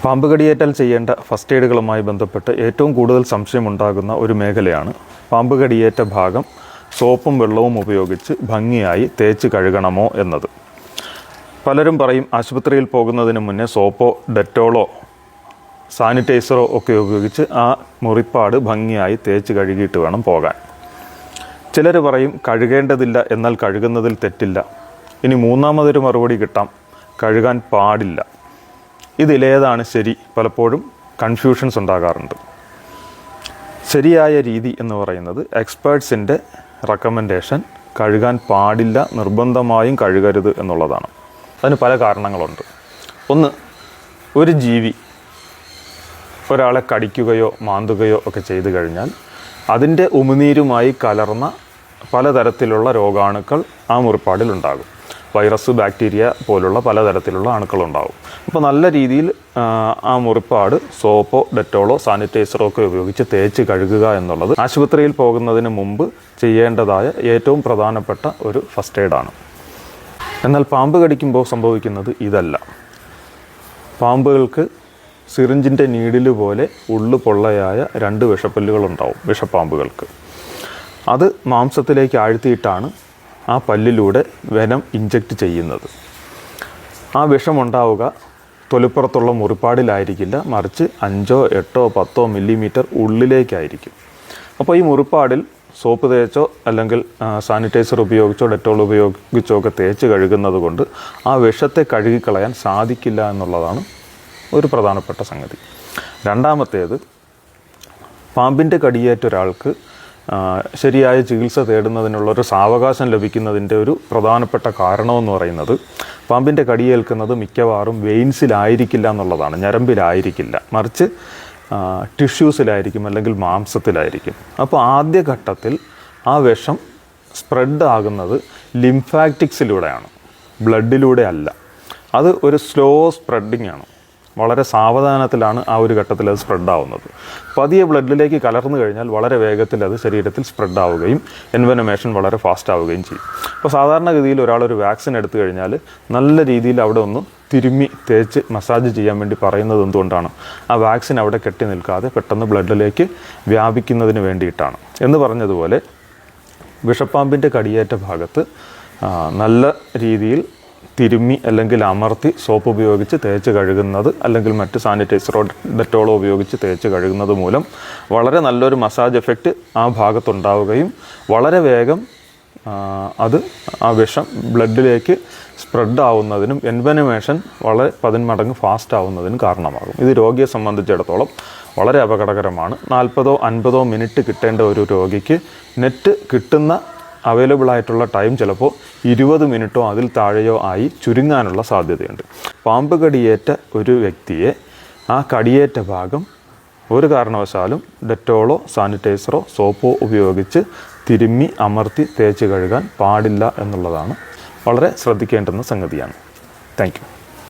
പാമ്പ് കടിയേറ്റാൽ ചെയ്യേണ്ട ഫസ്റ്റ് എയ്ഡുകളുമായി ബന്ധപ്പെട്ട് ഏറ്റവും കൂടുതൽ സംശയമുണ്ടാകുന്ന ഒരു മേഖലയാണ് പാമ്പ് കടിയേറ്റ ഭാഗം സോപ്പും വെള്ളവും ഉപയോഗിച്ച് ഭംഗിയായി തേച്ച് കഴുകണമോ എന്നത്. പലരും പറയും ആശുപത്രിയിൽ പോകുന്നതിന് മുന്നേ സോപ്പോ ഡെറ്റോളോ സാനിറ്റൈസറോ ഒക്കെ ഉപയോഗിച്ച് ആ മുറിപ്പാട് ഭംഗിയായി തേച്ച് കഴുകിയിട്ട് വേണം പോകാൻ. ചിലർ പറയും കഴുകേണ്ടതില്ല, എന്നാൽ കഴുകുന്നതിൽ തെറ്റില്ല. ഇനി മൂന്നാമതൊരു മറുപടി കിട്ടാം, കഴുകാൻ പാടില്ല. ഇതിലേതാണ് ശരി? പലപ്പോഴും കൺഫ്യൂഷൻസ് ഉണ്ടാകാറുണ്ട്. ശരിയായ രീതി എന്ന് പറയുന്നത് എക്സ്പേർട്സിൻ്റെ റെക്കമെൻഡേഷൻ കഴുകാൻ പാടില്ല, നിർബന്ധമായും കഴുകരുത് എന്നുള്ളതാണ്. അതിന് പല കാരണങ്ങളുണ്ട്. ഒന്ന്, ഒരു ജീവി ഒരാളെ കടിക്കുകയോ മാന്തുകയോ ഒക്കെ ചെയ്തു കഴിഞ്ഞാൽ അതിൻ്റെ ഉമിനീരുമായി കലർന്ന പലതരത്തിലുള്ള രോഗാണുക്കൾ ആ മുറിപ്പാടിലുണ്ടാകും. വൈറസ്, ബാക്ടീരിയ പോലുള്ള പലതരത്തിലുള്ള അണുക്കളുണ്ടാകും. അപ്പോൾ നല്ല രീതിയിൽ ആ മുറിപ്പാട് സോപ്പോ ഡെറ്റോളോ സാനിറ്റൈസറോ ഒക്കെ ഉപയോഗിച്ച് തേച്ച് കഴുകുക എന്നുള്ളത് ആശുപത്രിയിൽ പോകുന്നതിന് മുമ്പ് ചെയ്യേണ്ടതായ ഏറ്റവും പ്രധാനപ്പെട്ട ഒരു ഫസ്റ്റ് എയ്ഡാണ്. എന്നാൽ പാമ്പ് കടിക്കുമ്പോൾ സംഭവിക്കുന്നത് ഇതല്ല. പാമ്പുകൾക്ക് സിറിഞ്ചിൻ്റെ നീഡിൽ പോലെ ഉള്ളു പൊള്ളയായ 2 വിഷപ്പല്ലുകളുണ്ടാവും വിഷപ്പാമ്പുകൾക്ക്. അത് മാംസത്തിലേക്ക് ആഴ്ത്തിയിട്ടാണ് ആ പല്ലിലൂടെ വെനം ഇഞ്ചക്റ്റ് ചെയ്യുന്നത്. ആ വിഷമുണ്ടാവുക തൊലിപ്പുറത്തുള്ള മുറിപ്പാടിലായിരിക്കില്ല, മറിച്ച് 5, 8, 10 മില്ലിമീറ്റർ ഉള്ളിലേക്കായിരിക്കും. അപ്പോൾ ഈ മുറിപ്പാടിൽ സോപ്പ് തേച്ചോ അല്ലെങ്കിൽ സാനിറ്റൈസർ ഉപയോഗിച്ചോ ഡെറ്റോൾ ഉപയോഗിച്ചോ ഒക്കെ തേച്ച് കഴുകുന്നത് കൊണ്ട് ആ വിഷത്തെ കഴുകിക്കളയാൻ സാധിക്കില്ല എന്നുള്ളതാണ് ഒരു പ്രധാനപ്പെട്ട സംഗതി. രണ്ടാമത്തേത്, പാമ്പിൻ്റെ കടിയേറ്റ ഒരാൾക്ക് ശരിയായ ചികിത്സ തേടുന്നതിനുള്ളൊരു സാവകാശം ലഭിക്കുന്നതിൻ്റെ ഒരു പ്രധാനപ്പെട്ട കാരണമെന്ന് പറയുന്നത് പാമ്പിൻ്റെ കടിയേൽക്കുന്നത് മിക്കവാറും വെയിൻസിലായിരിക്കില്ല എന്നുള്ളതാണ്, ഞരമ്പിലായിരിക്കില്ല, മറിച്ച് ടിഷ്യൂസിലായിരിക്കും അല്ലെങ്കിൽ മാംസത്തിലായിരിക്കും. അപ്പോൾ ആദ്യഘട്ടത്തിൽ ആ വിഷം സ്പ്രെഡ് ആകുന്നത് ലിംഫാറ്റിക്സിലൂടെയാണ്, ബ്ലഡിലൂടെ അല്ല. അത് ഒരു സ്ലോ സ്പ്രെഡിങ് ആണ്. വളരെ സാവധാനത്തിലാണ് ആ ഒരു ഘട്ടത്തിൽ അത് സ്പ്രെഡാവുന്നത്. പതിയെ ബ്ലഡിലേക്ക് കലർന്നു കഴിഞ്ഞാൽ വളരെ വേഗത്തിൽ അത് ശരീരത്തിൽ സ്പ്രെഡാവുകയും എൻവനമേഷൻ വളരെ ഫാസ്റ്റ് ആവുകയും ചെയ്യും. അപ്പോൾ സാധാരണഗതിയിൽ ഒരാളൊരു വാക്സിൻ എടുത്തു കഴിഞ്ഞാൽ നല്ല രീതിയിൽ അവിടെ ഒന്ന് തിരുമ്മി തേച്ച് മസാജ് ചെയ്യാൻ വേണ്ടി പറയുന്നത് എന്തുകൊണ്ടാണ്? ആ വാക്സിൻ അവിടെ കെട്ടി നിൽക്കാതെ പെട്ടെന്ന് ബ്ലഡിലേക്ക് വ്യാപിക്കുന്നതിന് വേണ്ടിയിട്ടാണ്. എന്ന് പറഞ്ഞതുപോലെ വിഷപ്പാമ്പിൻ്റെ കടിയേറ്റ ഭാഗത്ത് നല്ല രീതിയിൽ തിരുമ്മി അല്ലെങ്കിൽ അമർത്തി സോപ്പ് ഉപയോഗിച്ച് തേച്ച് കഴുകുന്നത് അല്ലെങ്കിൽ മറ്റ് സാനിറ്റൈസറോ ഡെറ്റോളോ ഉപയോഗിച്ച് തേച്ച് കഴുകുന്നത് മൂലം വളരെ നല്ലൊരു മസാജ് എഫക്റ്റ് ആ ഭാഗത്തുണ്ടാവുകയും വളരെ വേഗം അത് ആ വിഷം ബ്ലഡിലേക്ക് സ്പ്രെഡ് ആവുന്നതിനും എൻവനമേഷൻ വളരെ 10 മടങ്ങ് ഫാസ്റ്റ് ആവുന്നതിനും കാരണമാകും. ഇത് രോഗിയെ സംബന്ധിച്ചിടത്തോളം വളരെ അപകടകരമാണ്. 40 50 മിനിറ്റ് കിട്ടേണ്ട ഒരു രോഗിക്ക് നെറ്റ് കിട്ടുന്ന അവൈലബിൾ ആയിട്ടുള്ള ടൈം ചിലപ്പോൾ 20 മിനിറ്റോ അതിൽ താഴെയോ ആയി ചുരുങ്ങാനുള്ള സാധ്യതയുണ്ട്. പാമ്പ് കടിയേറ്റ ഒരു വ്യക്തിയെ ആ കടിയേറ്റ ഭാഗം ഒരു കാരണവശാലും ഡെറ്റോളോ സാനിറ്റൈസറോ സോപ്പോ ഉപയോഗിച്ച് തിരുമ്മി അമർത്തി തേച്ച് കഴുകാൻ പാടില്ല എന്നുള്ളതാണ് വളരെ ശ്രദ്ധിക്കേണ്ടുന്ന സംഗതിയാണ്. Thank you.